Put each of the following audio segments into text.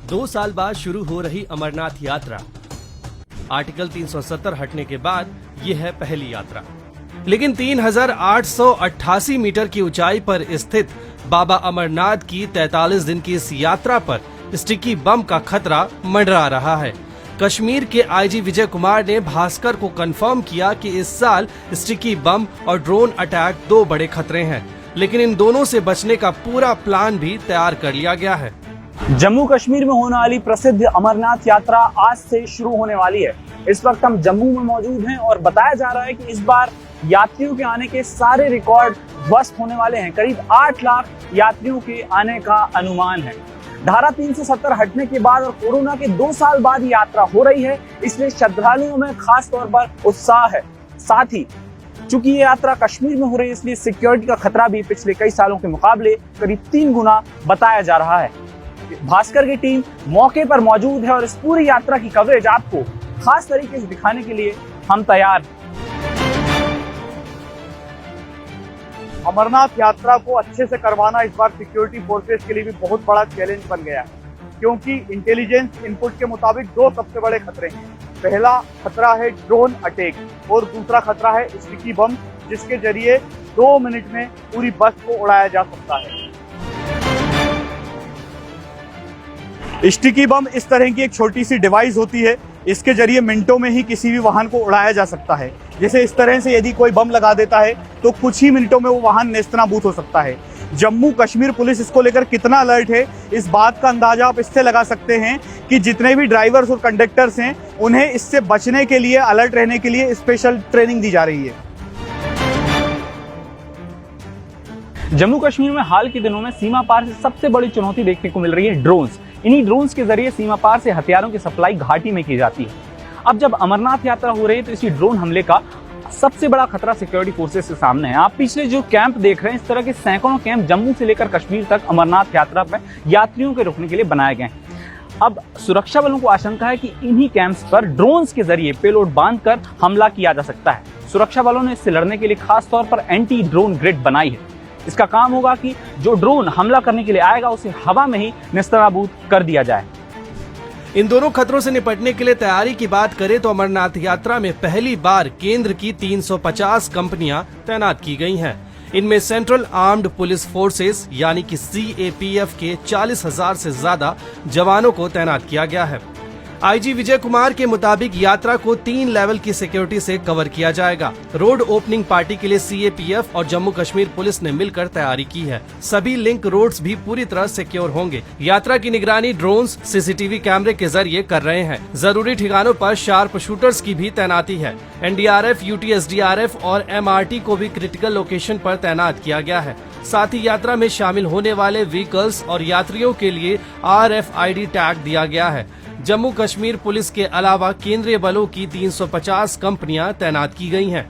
2 साल बाद शुरू हो रही अमरनाथ यात्रा। आर्टिकल 370 हटने के बाद ये है पहली यात्रा। लेकिन 3888 मीटर की ऊंचाई पर स्थित बाबा अमरनाथ की 43 दिन की इस यात्रा पर स्टिकी बम का खतरा मंडरा रहा है। कश्मीर के आईजी विजय कुमार ने भास्कर को कंफर्म किया कि इस साल स्टिकी बम और ड्रोन अटैक 2 बड़े खतरे हैं, लेकिन इन दोनों से बचने का पूरा प्लान भी तैयार कर लिया गया है। जम्मू कश्मीर में होने वाली प्रसिद्ध अमरनाथ यात्रा आज से शुरू होने वाली है। इस वक्त हम जम्मू में मौजूद हैं और बताया जा रहा है कि इस बार यात्रियों के आने के सारे रिकॉर्ड ध्वस्त होने वाले हैं। करीब 8 लाख यात्रियों के आने का अनुमान है। धारा 370 हटने के बाद और कोरोना के 2 साल बाद यात्रा हो रही है, इसलिए श्रद्धालुओं में खास तौर पर उत्साह है। साथ ही चूंकि ये यात्रा कश्मीर में हो रही है, इसलिए सिक्योरिटी का खतरा भी पिछले कई सालों के मुकाबले करीब 3 गुना बताया जा रहा है। भास्कर की टीम मौके पर मौजूद है और इस पूरी यात्रा की कवरेज आपको खास तरीके से दिखाने के लिए हम तैयार हैं। अमरनाथ यात्रा को अच्छे से करवाना इस बार सिक्योरिटी फोर्सेस के लिए भी बहुत बड़ा चैलेंज बन गया है, क्योंकि इंटेलिजेंस इनपुट के मुताबिक 2 सबसे बड़े खतरे हैं। पहला खतरा है ड्रोन अटैक और दूसरा खतरा है स्टिकी बम, जिसके जरिए 2 मिनट में पूरी बस को उड़ाया जा सकता है। स्टिकी बम इस तरह की एक छोटी सी डिवाइस होती है, इसके जरिए मिनटों में ही किसी भी वाहन को उड़ाया जा सकता है। जैसे इस तरह से यदि कोई बम लगा देता है तो कुछ ही मिनटों में वो वाहन नेस्तनाबूद हो सकता है। जम्मू कश्मीर पुलिस इसको लेकर कितना अलर्ट है, इस बात का अंदाजा आप इससे लगा सकते हैं कि जितने भी ड्राइवर्स और कंडक्टर्स हैं उन्हें इससे बचने के लिए, अलर्ट रहने के लिए स्पेशल ट्रेनिंग दी जा रही है। जम्मू कश्मीर में हाल के दिनों में सीमा पार से सबसे बड़ी चुनौती देखने को मिल रही है ड्रोन्स। इन्हीं ड्रोन्स के जरिए सीमा पार से हथियारों की सप्लाई घाटी में की जाती है। अब जब अमरनाथ यात्रा हो रही है तो इसी ड्रोन हमले का सबसे बड़ा खतरा सिक्योरिटी फोर्सेस के सामने है। आप पिछले जो कैंप देख रहे हैं, इस तरह के सैकड़ों कैंप जम्मू से लेकर कश्मीर तक अमरनाथ यात्रा में यात्रियों के रुकने के लिए बनाए गए हैं। अब सुरक्षा बलों को आशंका है कि इन्हीं कैंप्स पर ड्रोन्स के जरिए पेलोड बांधकर हमला किया जा सकता है। सुरक्षा बलों ने इससे लड़ने के लिए खास तौर पर एंटी ड्रोन ग्रिड बनाई है। इसका काम होगा कि जो ड्रोन हमला करने के लिए आएगा उसे हवा में ही नेस्तनाबूद कर दिया जाए। इन दोनों खतरों से निपटने के लिए तैयारी की बात करें तो अमरनाथ यात्रा में पहली बार केंद्र की 350 कंपनियां तैनात की गई हैं। इनमें सेंट्रल आर्म्ड पुलिस फोर्सेस यानी कि CAPF के 40,000 से ज्यादा जवानों को तैनात किया गया है। आईजी विजय कुमार के मुताबिक यात्रा को 3 लेवल की सिक्योरिटी से कवर किया जाएगा। रोड ओपनिंग पार्टी के लिए CAPF और जम्मू कश्मीर पुलिस ने मिलकर तैयारी की है। सभी लिंक रोड्स भी पूरी तरह सिक्योर होंगे। यात्रा की निगरानी ड्रोन्स, CCTV कैमरे के जरिए कर रहे हैं। जरूरी ठिकानों पर शार्प शूटर्स की भी तैनाती है। NDRF, UTSDRF और MRT को भी क्रिटिकल लोकेशन पर तैनात किया गया है। साथ ही यात्रा में शामिल होने वाले व्हीकल्स और यात्रियों के लिए RFID टैग दिया गया है। जम्मू कश्मीर पुलिस के अलावा केंद्रीय बलों की 350 कंपनियां तैनात की गई हैं।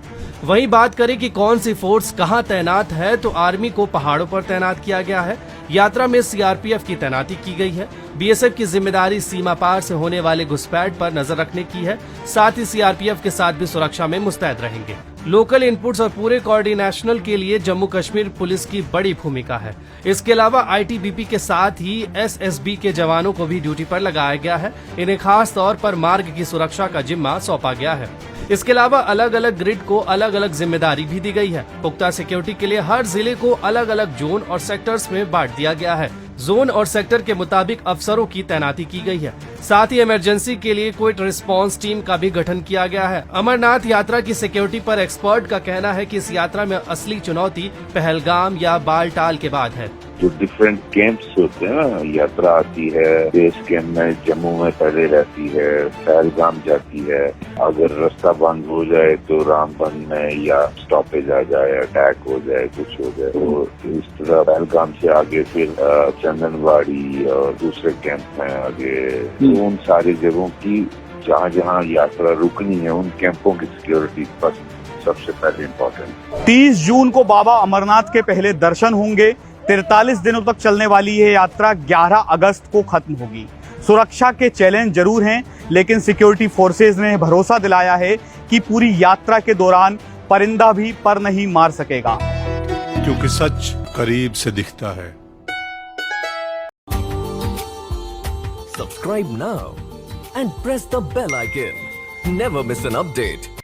वहीं बात करें कि कौन सी फोर्स कहां तैनात है तो आर्मी को पहाड़ों पर तैनात किया गया है। यात्रा में CRPF की तैनाती की गई है। BSF की जिम्मेदारी सीमा पार से होने वाले घुसपैठ पर नजर रखने की है। साथ ही CRPF के साथ भी सुरक्षा में मुस्तैद रहेंगे। लोकल इनपुट्स और पूरे कोऑर्डिनेशनल के लिए जम्मू कश्मीर पुलिस की बड़ी भूमिका है। इसके अलावा ITBP के साथ ही SSB के जवानों को भी ड्यूटी पर लगाया गया है। इन्हें खास तौर पर मार्ग की सुरक्षा का जिम्मा सौंपा गया है। इसके अलावा अलग अलग ग्रिड को अलग अलग जिम्मेदारी भी दी गई है। पुख्ता सिक्योरिटी के लिए हर जिले को अलग अलग जोन और सेक्टर्स में बांट दिया गया है। जोन और सेक्टर के मुताबिक अफसरों की तैनाती की गई है। साथ ही इमरजेंसी के लिए क्विक रिस्पांस टीम का भी गठन किया गया है। अमरनाथ यात्रा की सिक्योरिटी पर एक्सपर्ट का कहना है कि इस यात्रा में असली चुनौती पहलगाम या बालटाल के बाद है। जो डिफरेंट कैंप्स होते हैं ना, यात्रा आती है, बेस कैंप में जम्मू में पहले रहती है, पहलगाम जाती है। अगर रास्ता बंद हो जाए तो रामबन में या स्टॉपेज आ जाए, अटैक हो जाए, कुछ हो जाए, तो इस तरह पहलगाम से आगे फिर चंदनवाड़ी और दूसरे कैंप में आगे, तो उन सारी जगहों की जहाँ जहाँ यात्रा रुकनी है उन कैंपों की सिक्योरिटी बस सबसे पहले इम्पोर्टेंट। 30 जून को बाबा अमरनाथ के पहले दर्शन होंगे। 43 दिनों तक चलने वाली ये यात्रा 11 अगस्त को खत्म होगी। सुरक्षा के चैलेंज जरूर हैं, लेकिन सिक्योरिटी फोर्सेज ने भरोसा दिलाया है कि पूरी यात्रा के दौरान परिंदा भी पर नहीं मार सकेगा, क्योंकि सच करीब से दिखता है। Subscribe now and press the bell icon. Never miss an update.